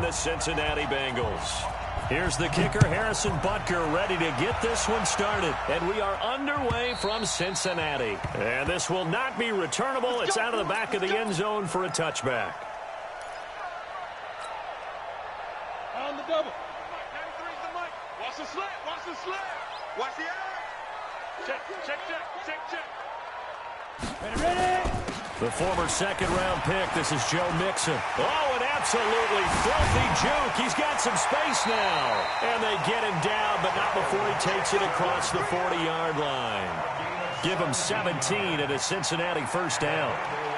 and the Cincinnati Bengals. Here's the kicker, Harrison Butker, ready to get this one started. And we are underway from Cincinnati. And this will not be returnable. It's out of the back of the end zone for a touchback. On the double. 93's the mic. Watch the slant. Watch the slant. Watch the eye. Check. Ready. The former second-round pick, this is Joe Mixon. Oh, an absolutely filthy juke. He's got some space now. And they get him down, but not before he takes it across the 40-yard line. Give him 17 at a Cincinnati first down.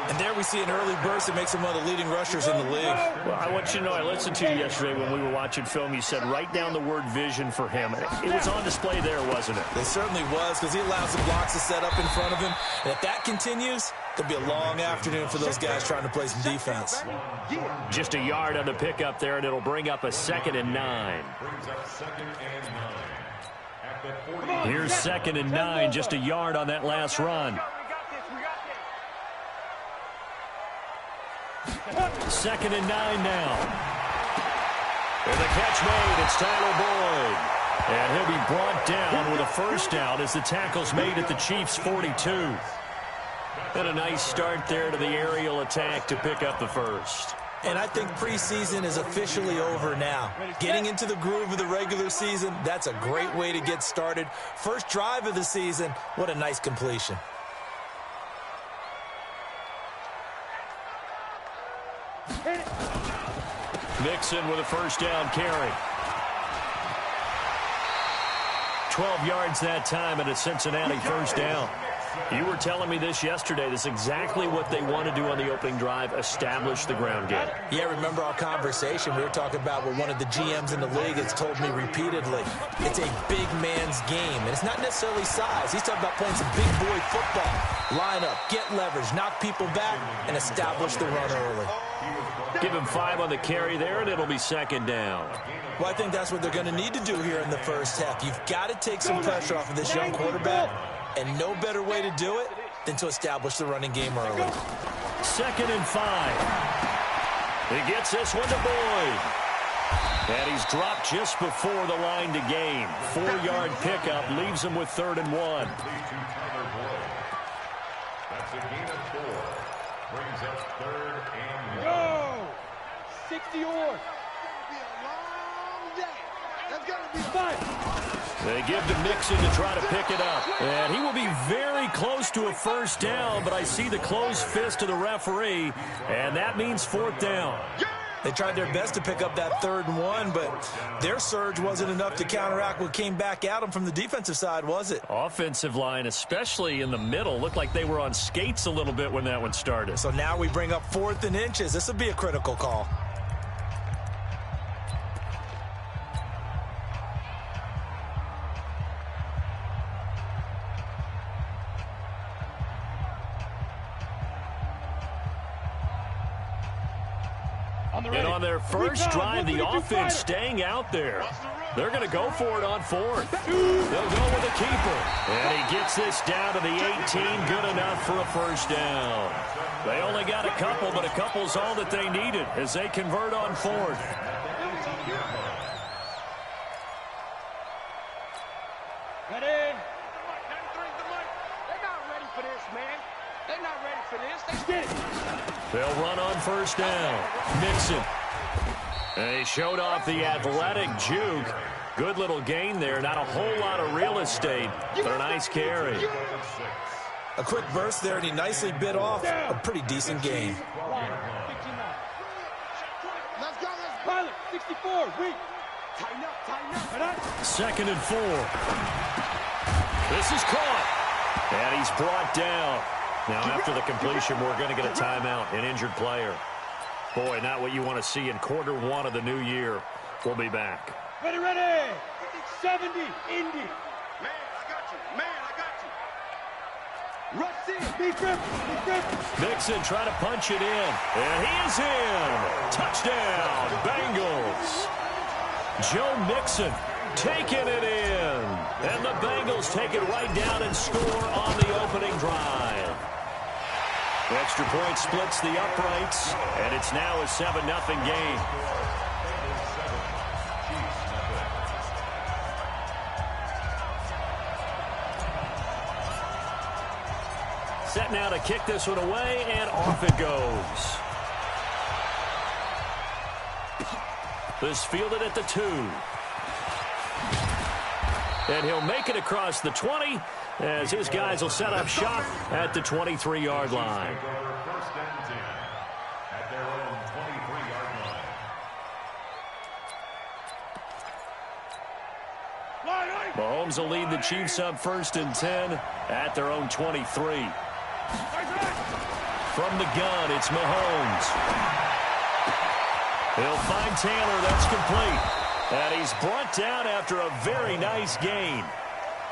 And there we see an early burst that makes him one of the leading rushers in the league. Well, I want you to know, I listened to you yesterday when we were watching film. You said write down the word vision for him. It was on display there, wasn't it? It certainly was, because he allows the blocks to set up in front of him. And if that continues, it'll be a long afternoon for those guys trying to play some defense. Just a yard on the pickup there, and it'll bring up a 2nd and 9. Here's 2nd and 9, just a yard on that last run. 2nd and 9 now. And the catch made. It's Tyler Boyd. And he'll be brought down with a first down as the tackle's made at the Chiefs' 42. And a nice start there to the aerial attack to pick up the first. And I think preseason is officially over now. Getting into the groove of the regular season, that's a great way to get started. First drive of the season, what a nice completion. Mixon with a first down carry. 12 yards that time and a Cincinnati first down. You were telling me this yesterday. This is exactly what they want to do on the opening drive, establish the ground game. Yeah, remember our conversation. We were talking about what one of the GMs in the league has told me repeatedly. It's a big man's game, and it's not necessarily size. He's talking about playing some big boy football. Line up, get leverage, knock people back, and establish the run early. Give him 5 on the carry there, and it'll be 2nd down. Well, I think that's what they're going to need to do here in the first half. You've got to take some pressure off of this young quarterback, and no better way to do it than to establish the running game early. 2nd and 5. He gets this one to Boyd. And he's dropped just before the line to gain. 4-yard pickup leaves him with 3rd and 1. That's a gain of 4. Brings up 3rd and 1. Go! 60 yards. That's going to be a 5. They give to Mixon to try to pick it up. And he will be very close to a first down, but I see the closed fist of the referee, and that means 4th down. They tried their best to pick up that 3rd and 1, but their surge wasn't enough to counteract what came back at them from the defensive side, was it? Offensive line, especially in the middle, looked like they were on skates a little bit when that one started. So now we bring up 4th and inches. This will be a critical call. And on their first drive, the offense staying out there. They're going to go for it on 4th. They'll go with a keeper. And he gets this down to the 18. Good enough for a first down. They only got a couple, but a couple's all that they needed as they convert on 4th. Ready? They're not ready for this, man. They're not ready for this. Let's get it. They'll run on first down. Mixon. And he showed off the athletic juke. Good little gain there. Not a whole lot of real estate, but a nice carry. A quick burst there, and he nicely bit off a pretty decent gain. Let's go. Pilot, 64, weak. Tighten up. 2nd and 4. This is caught. And he's brought down. Now, after the completion, we're going to get a timeout, an injured player. Boy, not what you want to see in quarter 1 of the new year. We'll be back. Ready. 70, Indy. Man, I got you. Rush in. Be grip. Mixon trying to punch it in. And he is in. Touchdown, Bengals. Joe Mixon taking it in. And the Bengals take it right down and score on the opening drive. Extra point splits the uprights, and it's now a 7-0 game. set now to kick this one away, and off it goes. This fielded at the 2. And he'll make it across the 20 as his guys will set up shop at the 23-yard line. Mahomes will lead the Chiefs up 1st and 10 at their own 23. From the gun, it's Mahomes. He'll find Taylor. That's complete. And he's brought down after a very nice gain.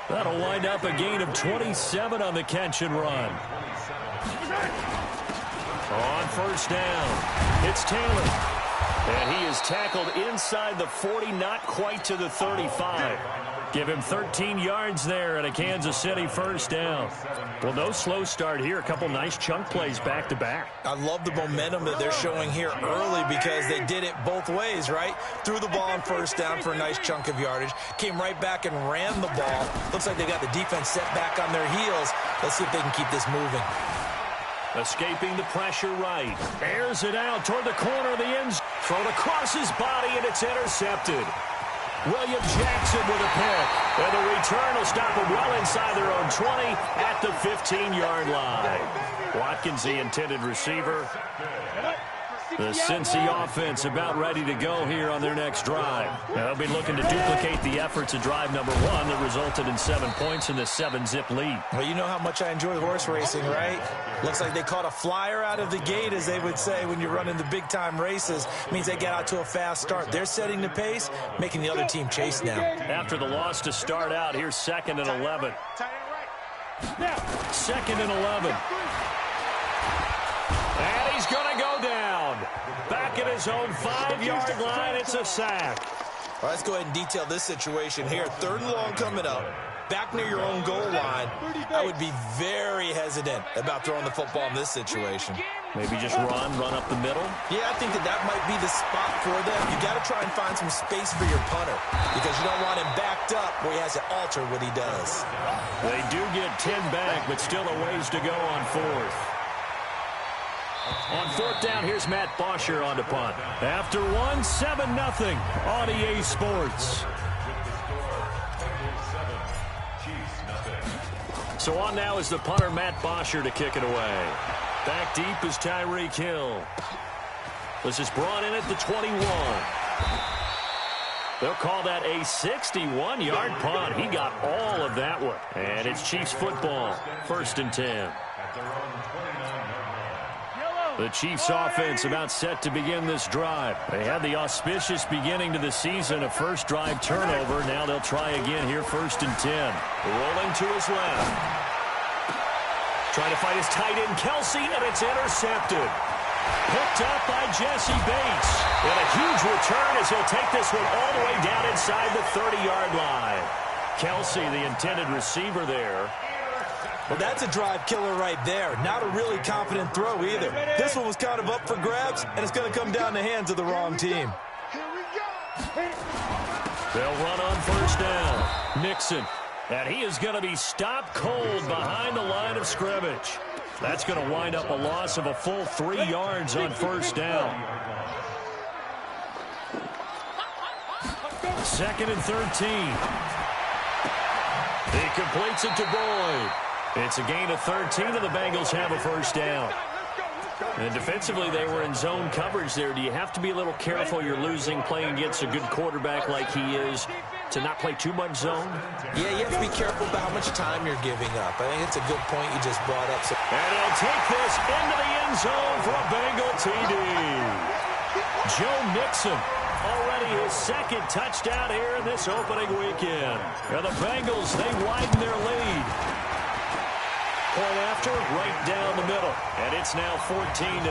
That'll wind up a gain of 27 on the catch and run. On 1st down, it's Taylor. And he is tackled inside the 40, not quite to the 35. Give him 13 yards there and a Kansas City 1st down. Well, no slow start here. A couple nice chunk plays back-to-back. I love the momentum that they're showing here early because they did it both ways, right? Threw the ball on 1st down for a nice chunk of yardage. Came right back and ran the ball. Looks like they got the defense set back on their heels. Let's see if they can keep this moving. Escaping the pressure right. Airs it out toward the corner of the end zone. Thrown across his body, and it's intercepted. William Jackson with a pick. And the return will stop them well inside their own 20 at the 15-yard line. Watkins, the intended receiver. The Cincy offense about ready to go here on their next drive. They'll be looking to duplicate the efforts of drive number 1 that resulted in 7 points in the 7-zip lead. Well, you know how much I enjoy horse racing, right? Looks like they caught a flyer out of the gate, as they would say when you're running the big-time races. Means they get out to a fast start. They're setting the pace, making the other team chase now. After the loss to start out, here's 2nd and 11. 2nd and 11. And he's going to go down. Back at his own 5-yard line, it's a sack. All right, let's go ahead and detail this situation here. 3rd and long coming up. Back near your own goal line. I would be very hesitant about throwing the football in this situation. Maybe just run up the middle? Yeah, I think that might be the spot for them. You got to try and find some space for your punter because you don't want him backed up where he has to alter what he does. They do get 10 back, but still a ways to go on 4th. On 4th down, here's Matt Bosher on to punt. After 7-0 on EA Sports. So on now is the punter, Matt Bosher, to kick it away. Back deep is Tyreek Hill. This is brought in at the 21. They'll call that a 61-yard punt. He got all of that one. And it's Chiefs football, 1st and 10. The Chiefs offense about set to begin this drive. They had the auspicious beginning to the season, a first drive turnover. Now they'll try again here, 1st and 10. Rolling to his left. Trying to fight his tight end, Kelsey, and it's intercepted. Picked up by Jesse Bates. And a huge return as he'll take this one all the way down inside the 30-yard line. Kelsey, the intended receiver there. Well, that's a drive killer right there. Not a really confident throw either. This one was kind of up for grabs, and it's going to come down the hands of the wrong team. They'll run on 1st down. Mixon. And he is going to be stopped cold behind the line of scrimmage. That's going to wind up a loss of a full 3 yards on 1st down. 2nd and 13. He completes it to Boyd. It's a gain of 13, and the Bengals have a 1st down. And defensively, they were in zone coverage there. Do you have to be a little careful you're losing playing against a good quarterback like he is to not play too much zone? Yeah, you have to be careful about how much time you're giving up. I think it's a good point you just brought up. And he'll take this into the end zone for a Bengal TD. Joe Mixon, already his 2nd touchdown here in this opening weekend. And the Bengals, they widen their lead. Point after, right down the middle. And it's now 14-0.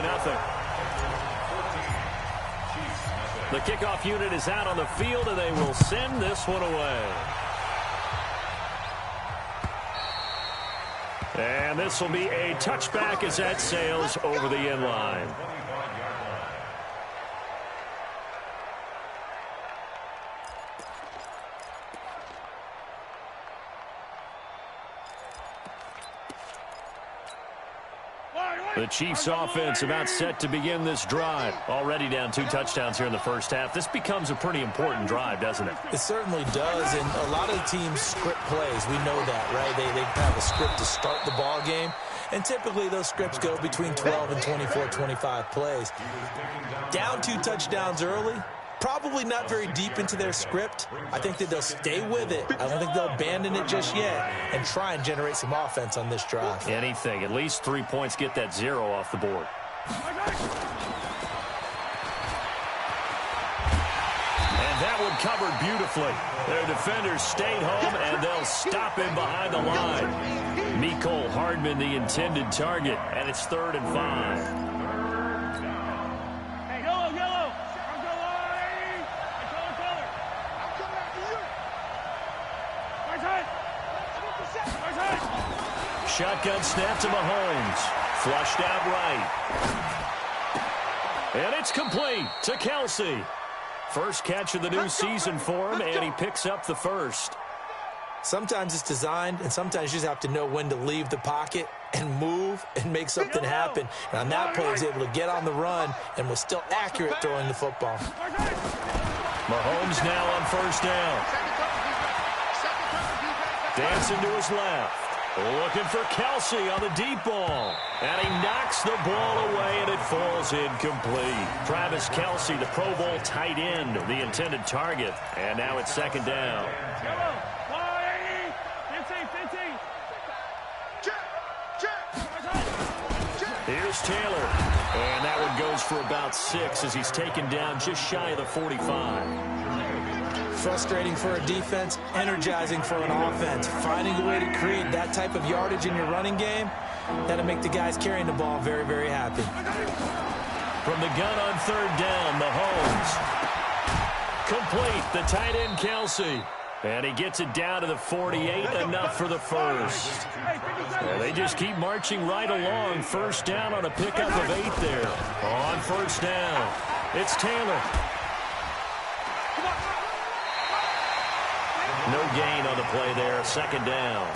The kickoff unit is out on the field, and they will send this one away. And this will be a touchback as that sails over the end line. The Chiefs offense about set to begin this drive. Already down 2 touchdowns here in the first half. This becomes a pretty important drive, doesn't it? It certainly does, and a lot of the teams script plays. We know that, right? They have a script to start the ball game, and typically those scripts go between 12 and 24, 25 plays. Down 2 touchdowns early, probably not very deep into their script. I think that they'll stay with it. I don't think they'll abandon it just yet and try and generate some offense on this drive. Anything. At least 3 points, get that 0 off the board. And that one covered beautifully. Their defenders stayed home, and they'll stop him behind the line. Mecole Hardman, the intended target, and it's 3rd and 5. Shotgun snap to Mahomes. Flushed out right. And it's complete to Kelce. First catch of the new season for him, and he picks up the first. Sometimes it's designed, and sometimes you just have to know when to leave the pocket and move and make something happen. And on that play, he was able to get on the run and was still accurate throwing the football. Mahomes now on first down. Dancing to his left. Looking for Kelce on the deep ball. And he knocks the ball away, and it falls incomplete. Travis Kelce, the Pro Bowl tight end, the intended target. And now it's 2nd down. Here's Taylor. And that one goes for about 6 as he's taken down just shy of the 45. Frustrating for a defense, energizing for an offense. Finding a way to create that type of yardage in your running game, that'll make the guys carrying the ball very, very happy. From the gun on 3rd down, Mahomes. Complete, the tight end Kelce. And he gets it down to the 48, enough for the first. Well, they just keep marching right along. First down on a pickup of 8 there. On first down, it's Taylor. No gain on the play there, 2nd down.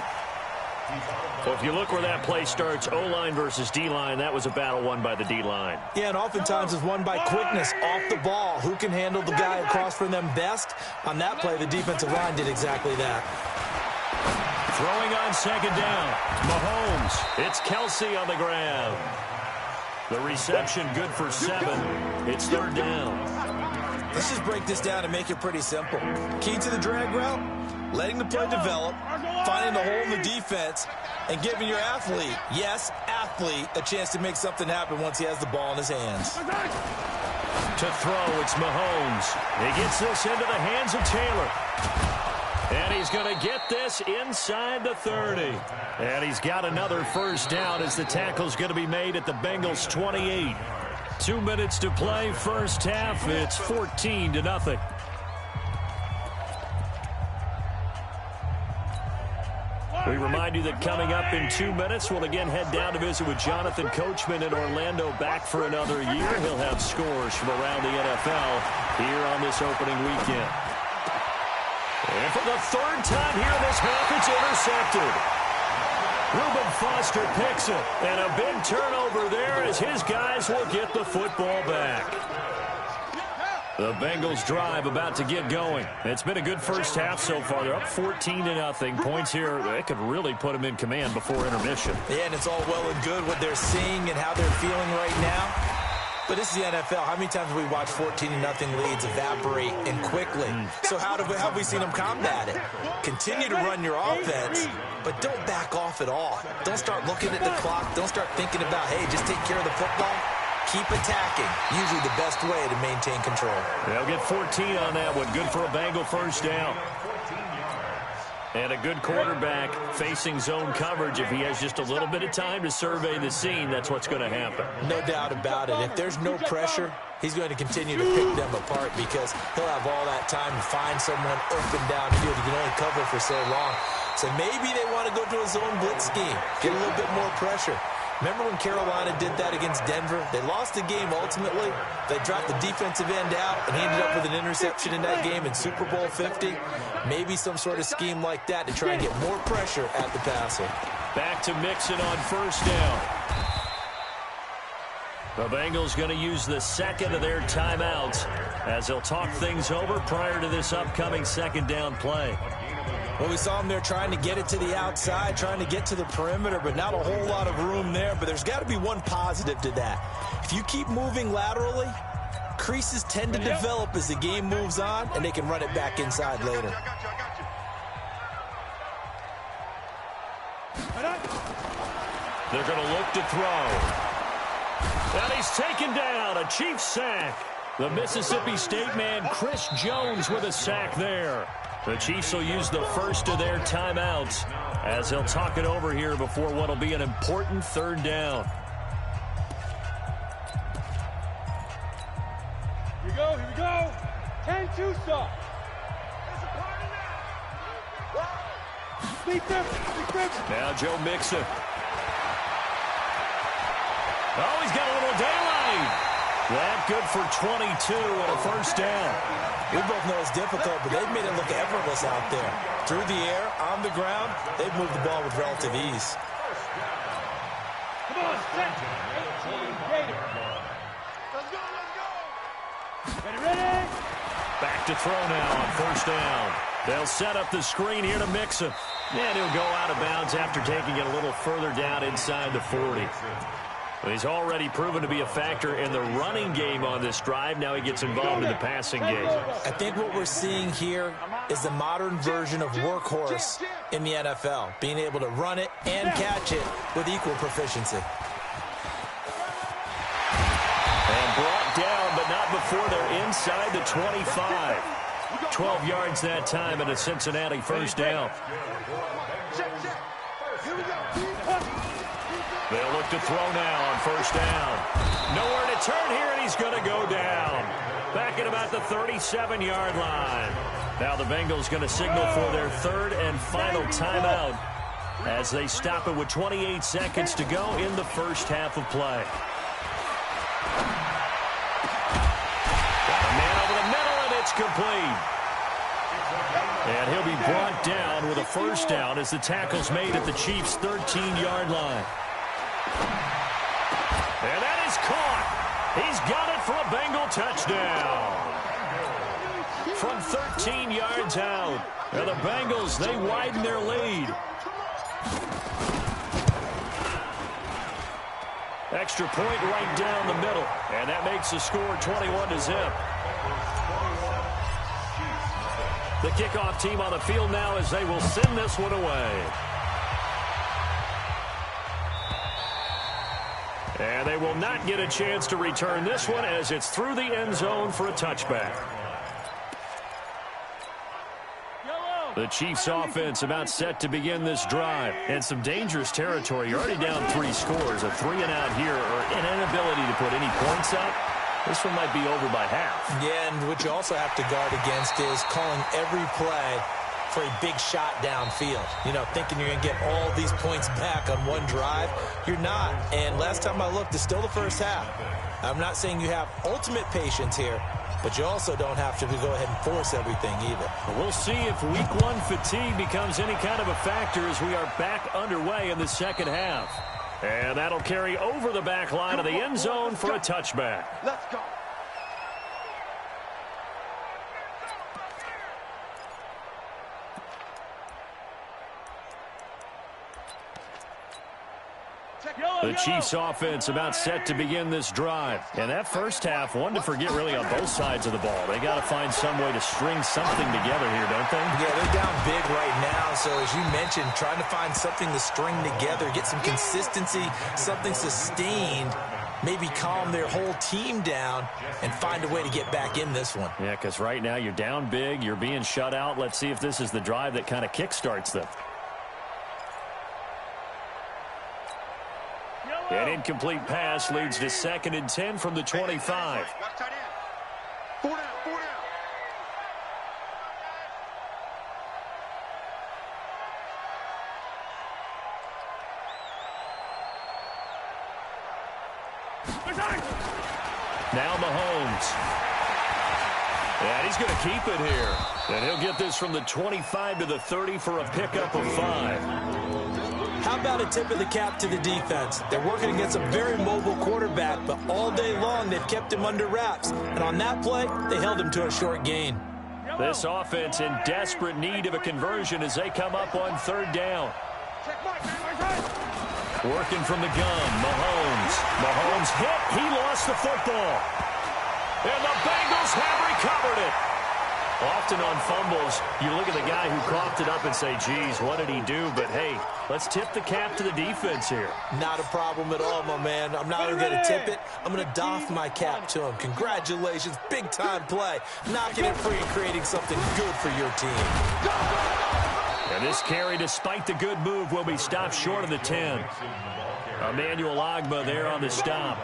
Well, if you look where that play starts, O-line versus D-line, that was a battle won by the D-line. Yeah, and oftentimes it's won by quickness off the ball. Who can handle the guy across from them best? On that play, the defensive line did exactly that. Throwing on 2nd down, Mahomes. It's Kelce on the grab. The reception good for 7. It's 3rd down. Let's just break this down and make it pretty simple. Key to the drag route, letting the play develop, finding the hole in the defense, and giving your athlete, yes, athlete, a chance to make something happen once he has the ball in his hands. To throw, it's Mahomes. He gets this into the hands of Taylor. And he's going to get this inside the 30. And he's got another first down as the tackle's going to be made at the Bengals' 28. 2 minutes to play, first half. It's 14-0. We remind you that coming up in 2 minutes, we'll again head down to visit with Jonathan Coachman in Orlando, back for another year. He'll have scores from around the NFL here on this opening weekend. And for the 3rd time here in this half, it's intercepted. Reuben Foster picks it, and a big turnover there as his guys will get the football back. The Bengals drive about to get going. It's been a good first half so far. They're up 14-0. Points here, they could really put them in command before intermission. Yeah, and it's all well and good what they're seeing and how they're feeling right now. But this is the NFL. How many times have we watched 14-0 leads evaporate and quickly? So how have we seen them combat it? Continue to run your offense, but don't back off at all. Don't start looking at the clock. Don't start thinking about, hey, just take care of the football. Keep attacking. Usually the best way to maintain control. They'll get 14 on that one. Good for a Bengal first down. And a good quarterback facing zone coverage. If he has just a little bit of time to survey the scene, that's what's going to happen. No doubt about it. If there's no pressure, he's going to continue to pick them apart because he'll have all that time to find someone open downfield. He can only cover for so long. So maybe they want to go to a zone blitz scheme, get a little bit more pressure. Remember when Carolina did that against Denver? They lost the game ultimately. They dropped the defensive end out, and he ended up with an interception in that game in Super Bowl 50. Maybe some sort of scheme like that to try and get more pressure at the passer. Back to Mixon on first down. The Bengals going to use the second of their timeouts as they'll talk things over prior to this upcoming second down play. Well, we saw them there trying to get it to the outside, trying to get to the perimeter, but not a whole lot of room there. But there's got to be one positive to that. If you keep moving laterally, creases tend to develop as the game moves on, and they can run it back inside later. They're going to look to throw. And he's taken down. A Chiefs sack. The Mississippi State man, Chris Jones, with a sack there. The Chiefs will use the first of their timeouts as they'll talk it over here before what will be an important third down. Here we go, here we go. 10-2 stop. There's a party now. Now Joe Mixon. Oh, he's got a little daylight. That good for 22 and a first down. We both know it's difficult, but they've made it look effortless out there. Through the air, on the ground, they've moved the ball with relative ease. Come on, set. 18, Gator. Let's go, let's go. Ready, ready. Back to throw now on first down. They'll set up the screen here to Mixon. And he'll go out of bounds after taking it a little further down inside the 40. He's already proven to be a factor in the running game on this drive. Now he gets involved in the passing game. I think what we're seeing here is the modern version of workhorse in the NFL, being able to run it and catch it with equal proficiency. And brought down, but not before they're inside the 25. 12 yards that time and a Cincinnati first down. They'll look to throw now on first down. Nowhere to turn here, and he's going to go down. Back at about the 37-yard line. Now the Bengals going to signal for their third and final timeout as they stop it with 28 seconds to go in the first half of play. Got a man over the middle, and it's complete. And he'll be brought down with a first down as the tackle's made at the Chiefs' 13-yard line. And that is caught. He's got it for a Bengal touchdown. From 13 yards out. And the Bengals, they widen their lead. Extra point right down the middle. And that makes the score 21-0. The kickoff team on the field now as they will send this one away. And they will not get a chance to return this one as it's through the end zone for a touchback. The Chiefs offense about set to begin this drive. And some dangerous territory. You're already down 3 scores. A 3-and-out here or an inability to put any points up. This one might be over by half. Yeah, and what you also have to guard against is calling every play for a big shot downfield. You know, thinking you're going to get all these points back on one drive. You're not. And last time I looked, it's still the first half. I'm not saying you have ultimate patience here, but you also don't have to go ahead and force everything either. We'll see if week 1 fatigue becomes any kind of a factor as we are back underway in the second half. And that'll carry over the back line of the end zone for a touchback. Let's go. The Chiefs offense about set to begin this drive. And that first half, one to forget really on both sides of the ball. They got to find some way to string something together here, don't they? Yeah, they're down big right now. So as you mentioned, trying to find something to string together, get some consistency, something sustained, maybe calm their whole team down and find a way to get back in this one. Yeah, because right now you're down big, you're being shut out. Let's see if this is the drive that kind of kickstarts them. An incomplete pass leads to 2nd and 10 from the 25. Four down, four down. Now Mahomes. And he's going to keep it here. And he'll get this from the 25 to the 30 for a pickup of 5. How How about a tip of the cap to the defense? They're working against a very mobile quarterback, but all day long they've kept him under wraps. And on that play, they held him to a short gain. This offense in desperate need of a conversion as they come up on third down. Working from the gun, Mahomes. Mahomes hit. He lost the football. And the Bengals have recovered it. Often on fumbles, you look at the guy who coughed it up and say, geez, what did he do? But, hey, let's tip the cap to the defense here. Not a problem at all, my man. I'm not only going to tip it, I'm going to doff my cap to him. Congratulations, big-time play. Knocking it free and creating something good for your team. And this carry, despite the good move, will be stopped short of the 10. Emmanuel Ogbah there on the stop.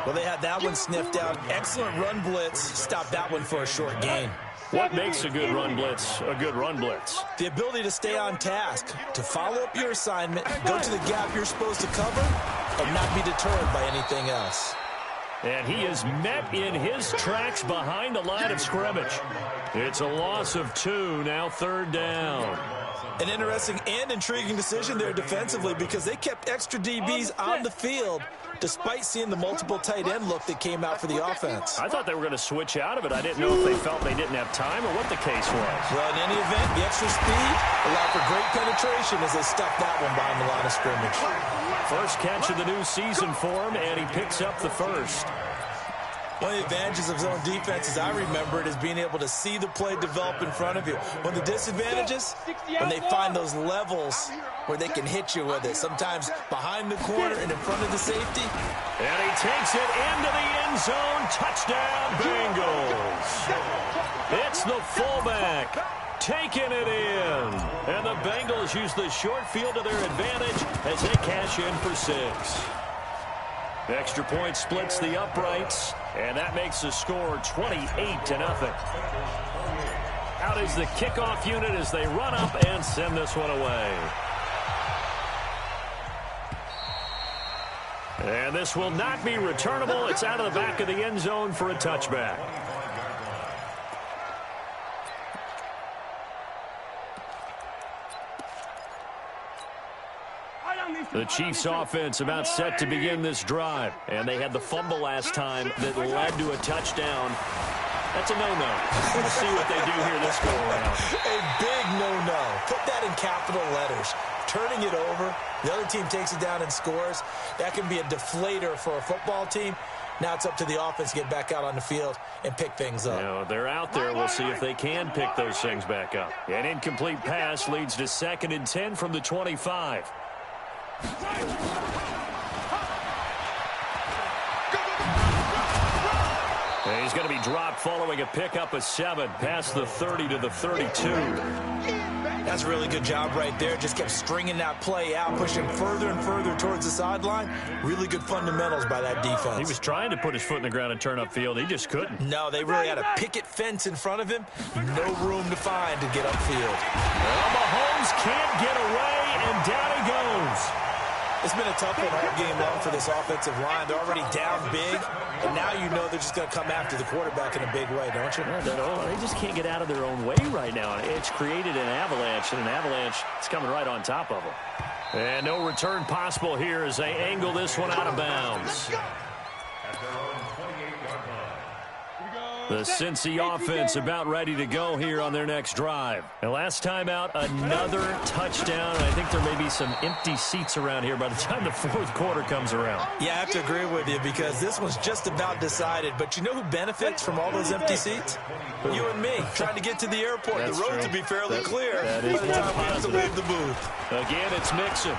Well, they had that one sniffed out. Excellent run blitz. Stopped that one for a short gain. What makes a good run blitz a good run blitz? The ability to stay on task, to follow up your assignment, go to the gap you're supposed to cover, and not be deterred by anything else. And he is met in his tracks behind the line of scrimmage. It's a loss of 2, now third down. An interesting and intriguing decision there defensively because they kept extra DBs on the field despite seeing the multiple tight end look that came out for the offense. I thought they were going to switch out of it. I didn't know if they felt they didn't have time or what the case was. Well, in any event, the extra speed allowed for great penetration as they stuck that one behind the line of scrimmage. First catch of the new season for him, and he picks up the first. One of the advantages of zone defense, as I remember it, is being able to see the play develop in front of you. One of the disadvantages, when they find those levels where they can hit you with it, sometimes behind the corner and in front of the safety. And he takes it into the end zone. Touchdown, Bengals. It's the fullback taking it in. And the Bengals use the short field to their advantage as they cash in for 6. Extra point splits the uprights, and that makes the score 28-0. Out is the kickoff unit as they run up and send this one away. And this will not be returnable. It's out of the back of the end zone for a touchback. The Chiefs offense about set to begin this drive. And they had the fumble last time that led to a touchdown. That's a no-no. We'll see what they do here this go-around. A big no-no. Put that in capital letters. Turning it over, the other team takes it down and scores. That can be a deflator for a football team. Now it's up to the offense to get back out on the field and pick things up. You know, they're out there. We'll see if they can pick those things back up. An incomplete pass leads to 2nd and 10 from the 25. And he's going to be dropped following a pickup of 7 past the 30 to the 32. That's a really good job right there. Just kept stringing that play out, pushing further and further towards the sideline. Really good fundamentals by that defense. He was trying to put his foot in the ground and turn upfield. He just couldn't. No, they really had a picket fence in front of him. No room to find to get upfield. Well, Mahomes can't get away, and down he goes. It's been a tough one all game long for this offensive line. They're already down big, and now you know they're just going to come after the quarterback in a big way, don't you? Yeah, they just can't get out of their own way right now. It's created an avalanche, and an avalanche is coming right on top of them. And no return possible here as they angle this one out of bounds. The Cincy offense about ready to go here on their next drive. And last time out, another touchdown. I think there may be some empty seats around here by the time the 4th quarter comes around. Yeah, I have to agree with you because this one's just about decided. But you know who benefits from all those empty seats? You and me, trying to get to the airport. That's the road true. to be fairly clear by the very time we have to positive. leave the booth. Again, it's Mixon.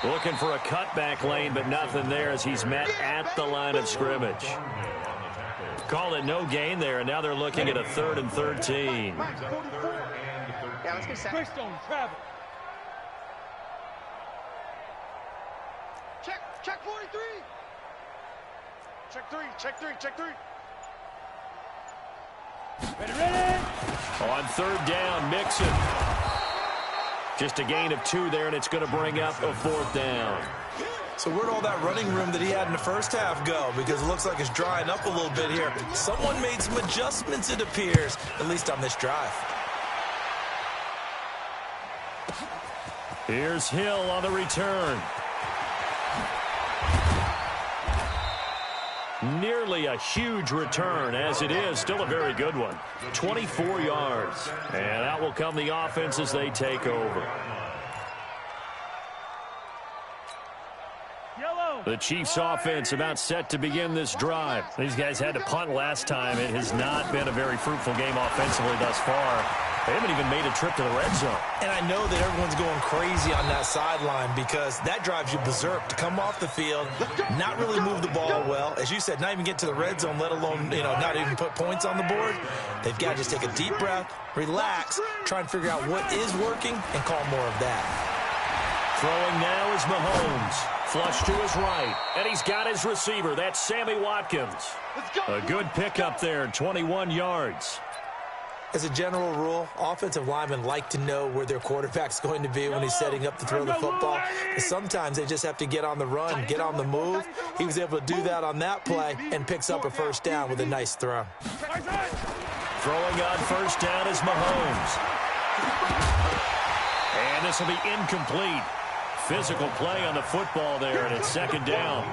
Looking for a cutback lane, but nothing there as he's met at the line of scrimmage. Call it no gain there, and now they're looking at a 3rd and 13. Yeah, let's get set. Greystone, travel. Check 43. Check 3. Ready. On 3rd down, Mixon. Just a gain of 2 there, and it's going to bring up a 4th down. So where'd all that running room that he had in the first half go? Because it looks like it's drying up a little bit here. Someone made some adjustments, it appears, at least on this drive. Here's Hill on the return. Nearly a huge return, as it is. Still a very good one. 24 yards. And out will come the offense as they take over. The Chiefs offense about set to begin this drive. These guys had to punt last time. It has not been a very fruitful game offensively thus far. They haven't even made a trip to the red zone. And I know that everyone's going crazy on that sideline because that drives you berserk to come off the field, not really move the ball well. As you said, not even get to the red zone, let alone, not even put points on the board. They've got to just take a deep breath, relax, try and figure out what is working, and call more of that. Throwing now is Mahomes. Flush to his right. And he's got his receiver. That's Sammy Watkins. A good pickup there, 21 yards. As a general rule, offensive linemen like to know where their quarterback's going to be when he's setting up to throw the football. But sometimes they just have to get on the run, get on the move. He was able to do that on that play and picks up a first down with a nice throw. Throwing on first down is Mahomes. And this will be incomplete. Physical play on the football there, and it's second down.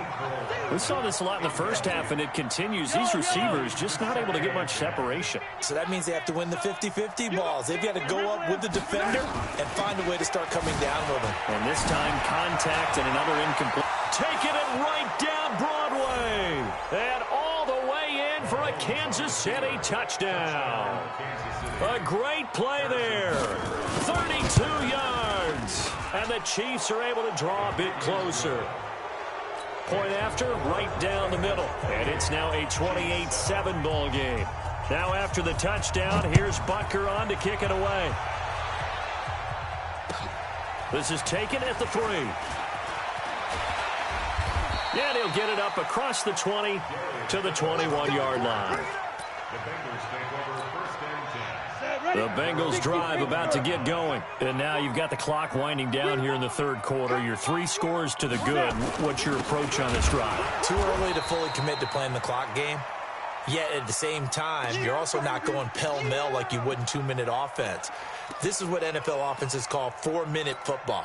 We saw this a lot in the first half, and it continues. These receivers just not able to get much separation. So that means they have to win the 50-50 balls. They've got to go up with the defender and find a way to start coming down with them. And this time, contact and another incomplete. Taking it right down Broadway. And all the way in for a Kansas City touchdown. A great play there. 32 yards. And the Chiefs are able to draw a bit closer. Point after, right down the middle. And it's now a 28-7 ball game. Now after the touchdown, here's Butker on to kick it away. This is taken at the 3. And he'll get it up across the 20 to the 21-yard line. The Bengals drive about to get going. And now you've got the clock winding down here in the third quarter. You're 3 scores to the good. What's your approach on this drive? Too early to fully commit to playing the clock game. Yet at the same time, you're also not going pell-mell like you would in 2-minute offense. This is what NFL offenses call 4-minute football.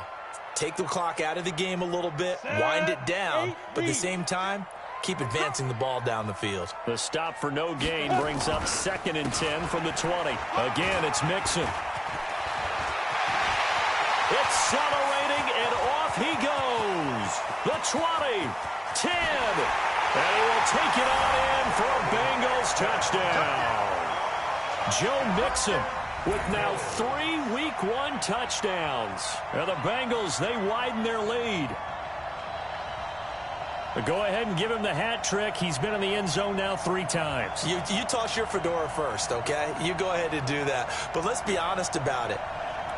Take the clock out of the game a little bit, wind it down, but at the same time, keep advancing the ball down the field. The stop for no gain brings up 2nd and 10 from the 20. Again, it's Mixon. Accelerating, and off he goes. The 20, 10, and he will take it on in for a Bengals touchdown. Joe Mixon with now 3 Week 1 touchdowns. And the Bengals, they widen their lead. But go ahead and give him the hat trick. He's been in the end zone now 3 times. You toss your fedora first, okay? You go ahead and do that. But let's be honest about it.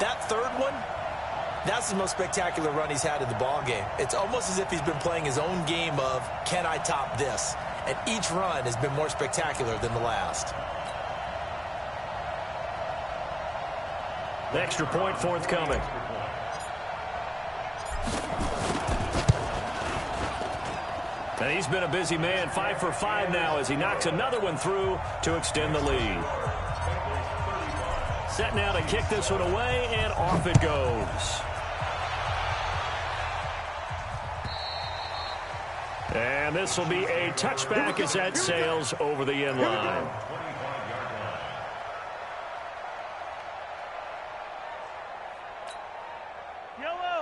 That third one, that's the most spectacular run he's had in the ballgame. It's almost as if he's been playing his own game of, can I top this? And each run has been more spectacular than the last. The extra point forthcoming. And he's been a busy man, 5 for 5 now as he knocks another one through to extend the lead. Set now to kick this one away, and off it goes. And this will be a touchback as that sails over the end line.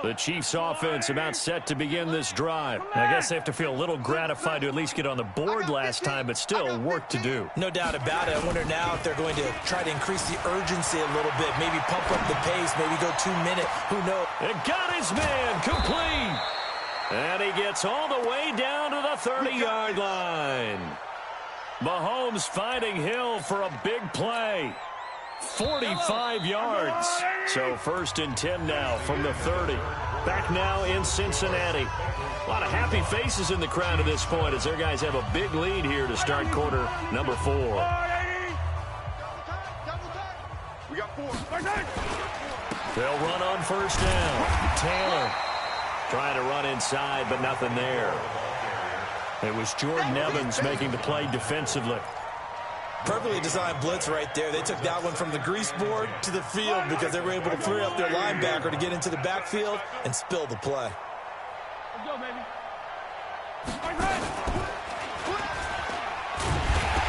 The Chiefs offense about set to begin this drive. I guess they have to feel a little gratified to at least get on the board last time, but still work to do. No doubt about it. I wonder now if they're going to try to increase the urgency a little bit, maybe pump up the pace, maybe go 2-minute. Who knows? It got his man complete. And he gets all the way down to the 30-yard line. Mahomes finding Hill for a big play. 45 yards. So 1st and 10 now from the 30. Back now in Cincinnati. A lot of happy faces in the crowd at this point as their guys have a big lead here to start quarter number 4. We got 4. They'll run on first down. Taylor trying to run inside, but nothing there. It was Jordan Evans making the play defensively. Perfectly designed blitz right there. They took that one from the grease board to the field because they were able to free up their linebacker to get into the backfield and spill the play. Let's go, baby.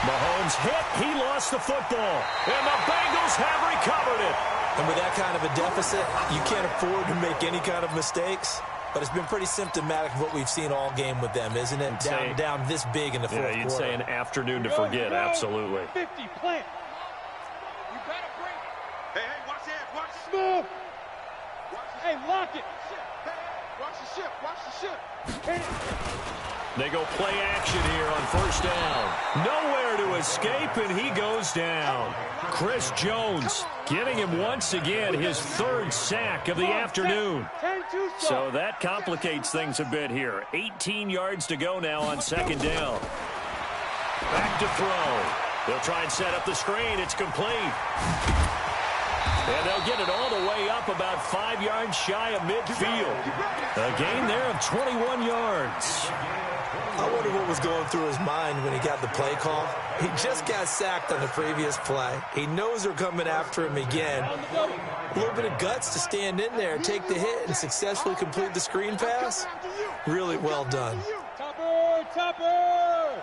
Mahomes hit. He lost the football. And the Bengals have recovered it. And with that kind of a deficit, you can't afford to make any kind of mistakes. But it's been pretty symptomatic of what we've seen all game with them, isn't it? Down this big in the fourth quarter. Yeah, you'd say an afternoon to forget. Absolutely. 50, plant. You better bring it. Hey, watch the edge. Watch the move. Hey, lock it. Watch the ship. Watch the ship. Hit it. They go play action here on first down. Nowhere to escape, and he goes down. Chris Jones getting him once again his third sack of the afternoon. So that complicates things a bit here. 18 yards to go now on second down. Back to throw. They'll try and set up the screen. It's complete. And they'll get it all the way up about 5 yards shy of midfield. A gain there of 21 yards. I wonder what was going through his mind when he got the play call. He just got sacked on the previous play. He knows they're coming after him again. A little bit of guts to stand in there, take the hit, and successfully complete the screen pass. Really well done. Topper! Topper!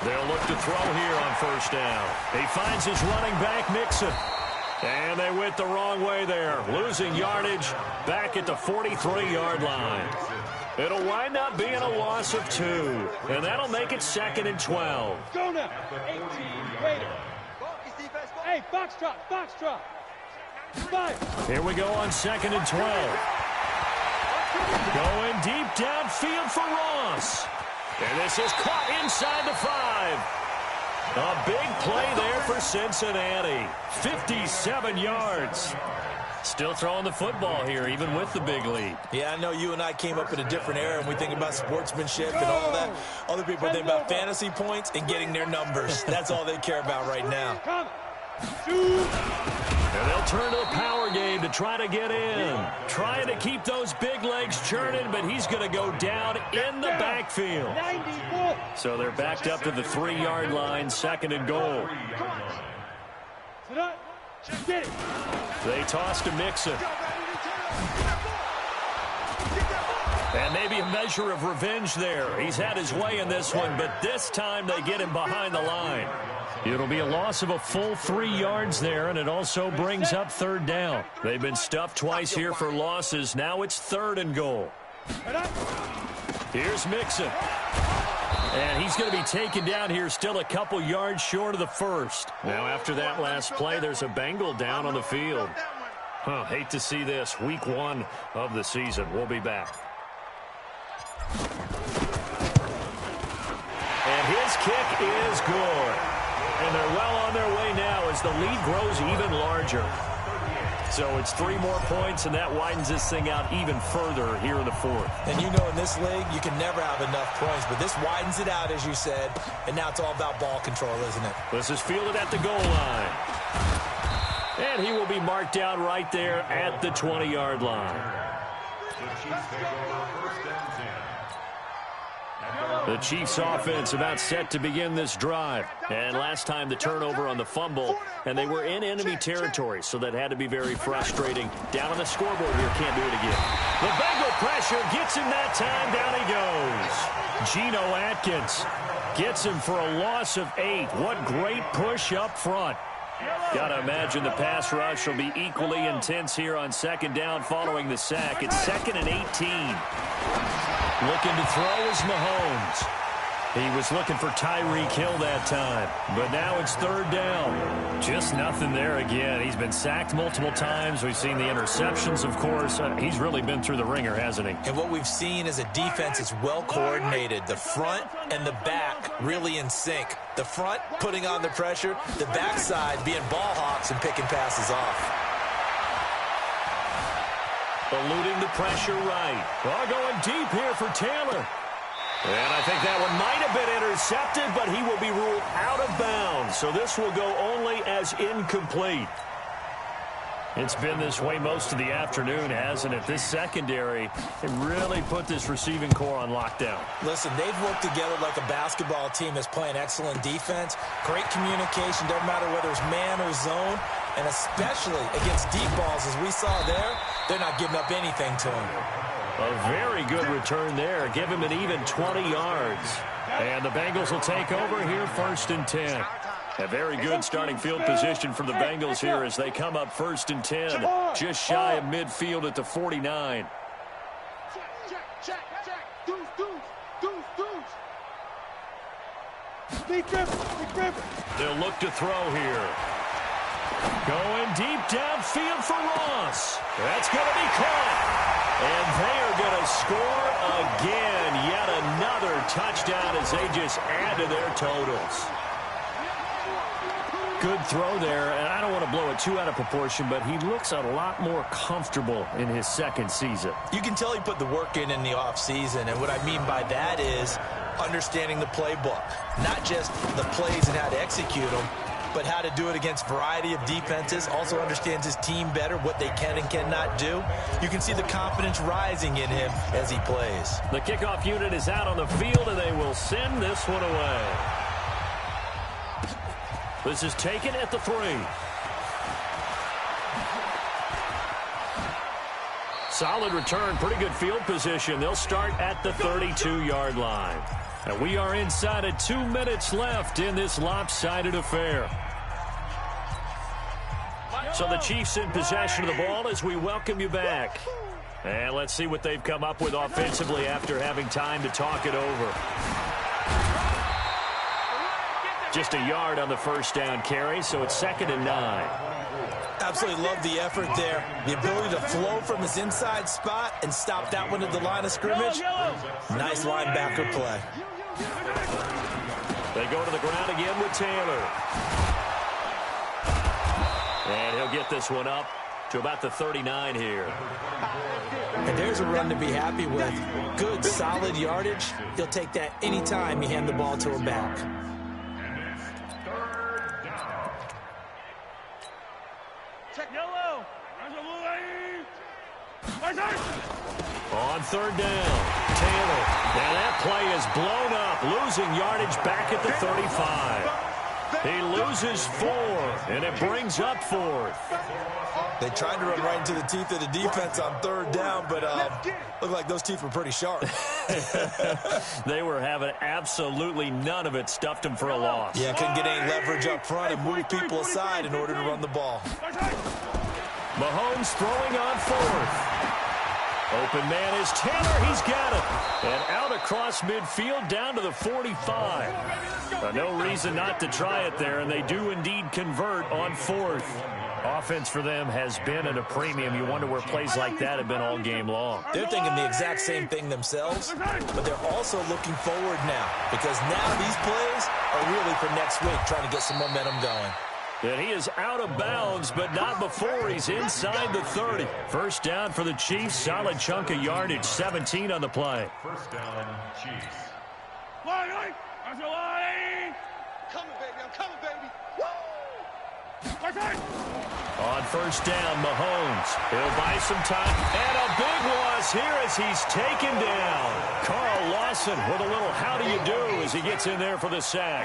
They'll look to throw here on first down. He finds his running back, Mixon. And they went the wrong way there, losing yardage back at the 43-yard line. It'll wind up being a loss of 2, and that'll make it 2nd and 12. Go now. 18, Raider. Hey, Foxtrot, Foxtrot. 5. Here we go on 2nd and 12. Going deep downfield for Ross. And this is caught inside the 5. A big play there for Cincinnati. 57 yards. Still throwing the football here, even with the big lead. Yeah, I know you and I came up in a different era, and we think about sportsmanship and all that. Other people think about fantasy points and getting their numbers. That's all they care about right now. And they'll turn to the power game to try to get in. Trying to keep those big legs churning, but he's going to go down in the backfield. So they're backed up to the 3-yard line, 2nd and goal. They toss to Mixon. And maybe a measure of revenge there. He's had his way in this one, but this time they get him behind the line. It'll be a loss of a full 3 yards there, and it also brings up 3rd down. They've been stuffed twice here for losses. Now it's 3rd and goal. Here's Mixon. And he's going to be taken down here still a couple yards short of the 1st. Now after that last play, there's a Bengal down on the field. Hate to see this. Week 1 of the season. We'll be back. And his kick is good. And they're well on their way now as the lead grows even larger. So it's 3 more points, and that widens this thing out even further here in the 4th. And you know in this league, you can never have enough points, but this widens it out, as you said, and now it's all about ball control, isn't it? This is fielded at the goal line. And he will be marked down right there at the 20-yard line. The Chiefs offense about set to begin this drive. And last time the turnover on the fumble, and they were in enemy territory, so that had to be very frustrating. Down on the scoreboard here, can't do it again. The Bengal pressure gets him that time, down he goes. Geno Atkins gets him for a loss of 8. What great push up front. Got to imagine the pass rush will be equally intense here on 2nd down following the sack. It's 2nd and 18. Looking to throw is Mahomes. He was looking for Tyreek Hill that time. But now it's 3rd down. Just nothing there again. He's been sacked multiple times. We've seen the interceptions, of course. He's really been through the ringer, hasn't he? And what we've seen is a defense that's well coordinated. The front and the back really in sync. The front putting on the pressure. The backside being ball hawks and picking passes off. Eluding the pressure right. Well, going deep here for Taylor. And I think that one might have been intercepted, but he will be ruled out of bounds. So this will go only as incomplete. It's been this way most of the afternoon, hasn't it? This secondary, they really put this receiving core on lockdown. Listen, they've worked together like a basketball team that's playing excellent defense. Great communication, doesn't matter whether it's man or zone. And especially against deep balls, as we saw there, they're not giving up anything to him. A very good return there. Give him an even 20 yards. And the Bengals will take over here, 1st and 10. A very good starting field position for the Bengals here as they come up 1st and 10. Just shy of midfield at the 49. Check. Deuce. They'll look to throw here. Going deep downfield for Ross. That's going to be caught. And they are going to score again. Yet another touchdown as they just add to their totals. Good throw there, and I don't want to blow it too out of proportion, but he looks a lot more comfortable in his 2nd season. You can tell he put the work in the offseason, and what I mean by that is understanding the playbook. Not just the plays and how to execute them, but how to do it against a variety of defenses. Also understands his team better, what they can and cannot do. You can see the confidence rising in him as he plays. The kickoff unit is out on the field, and they will send this one away. This is taken at the 3. Solid return, pretty good field position. They'll start at the 32-yard line. And we are inside of 2 minutes left in this lopsided affair. So the Chiefs in possession of the ball as we welcome you back. And let's see what they've come up with offensively after having time to talk it over. Just a yard on the 1st down carry, so it's 2nd and 9. Absolutely love the effort there. The ability to flow from his inside spot and stop that one at the line of scrimmage. Nice linebacker play. They go to the ground again with Taylor. And he'll get this one up to about the 39 here. And there's a run to be happy with. Good, solid yardage. He'll take that anytime you hand the ball to him back. On 3rd down, Taylor. Now that play is blown up, losing yardage back at the 35. He loses 4, and it brings up 4th. They tried to run right into the teeth of the defense on 3rd down, but looked like those teeth were pretty sharp. They were having absolutely none of it, stuffed him for a loss. Yeah, couldn't get any leverage up front and move people aside in order to run the ball. Mahomes throwing on 4th. Open man is Taylor. He's got it. And out across midfield down to the 45. No reason not to try it there, and they do indeed convert on 4th. Offense for them has been at a premium. You wonder where plays like that have been all game long. They're thinking the exact same thing themselves, but they're also looking forward now because now these plays are really for next week, trying to get some momentum going. And he is out of bounds, but not before he's inside the 30. 1st down for the Chiefs. Solid chunk of yardage. 17 on the play. 1st down, Chiefs. Line. Coming, baby. I'm coming, baby. Woo! On 1st down, Mahomes. He'll buy some time. And a big loss here as he's taken down. Carl Lawson with a little how do you do as he gets in there for the sack.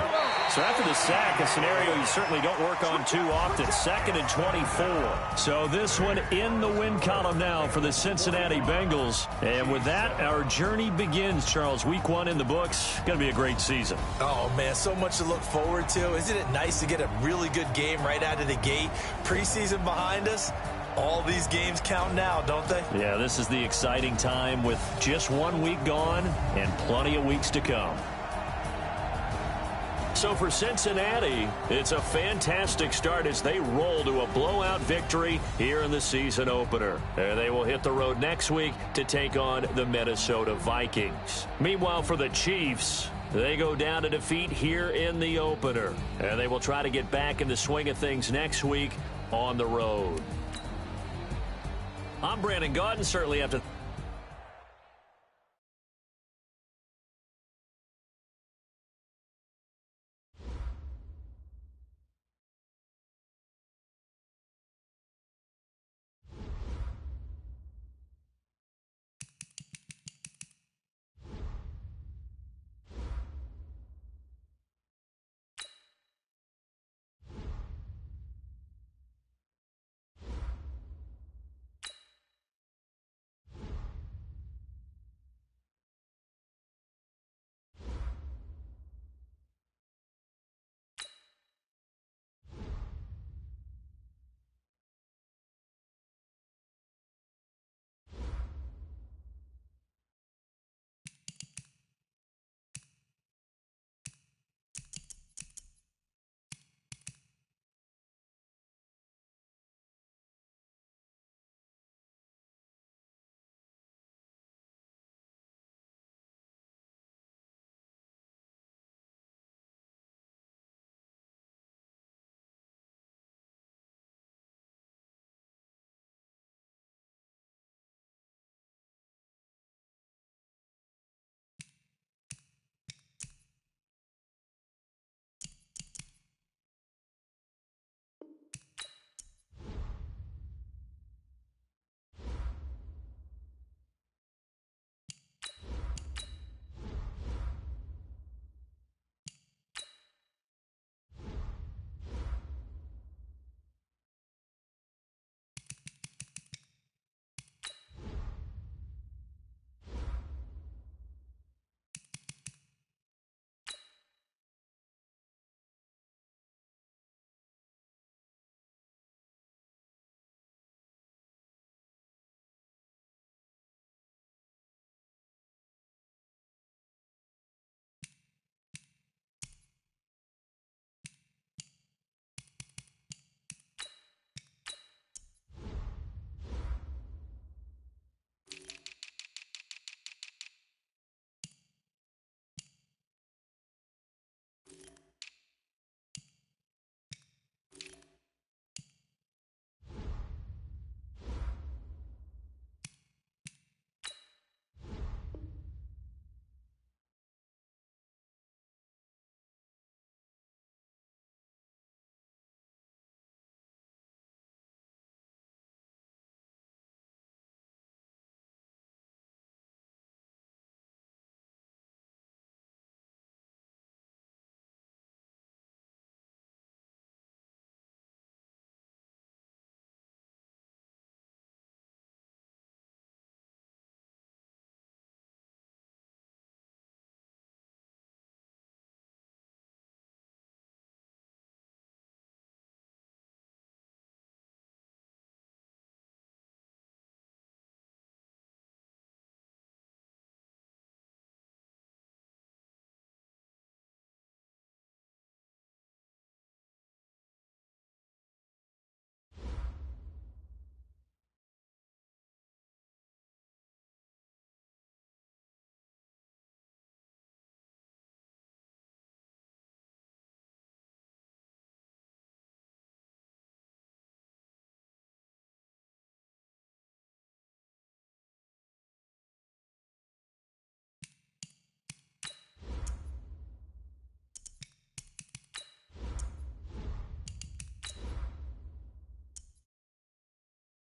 So after the sack, a scenario you certainly don't work on too often. 2nd and 24. So this one in the win column now for the Cincinnati Bengals. And with that, our journey begins, Charles. Week 1 in the books. Going to be a great season. Oh, man, so much to look forward to. Isn't it nice to get a really good game right out of the gate? Preseason behind us. All these games count now, don't they? Yeah, this is the exciting time with just 1 week gone and plenty of weeks to come. So for Cincinnati, it's a fantastic start as they roll to a blowout victory here in the season opener. They will hit the road next week to take on the Minnesota Vikings. Meanwhile, for the Chiefs, they go down to defeat here in the opener. And they will try to get back in the swing of things next week on the road. I'm Brandon Gaudin, certainly have to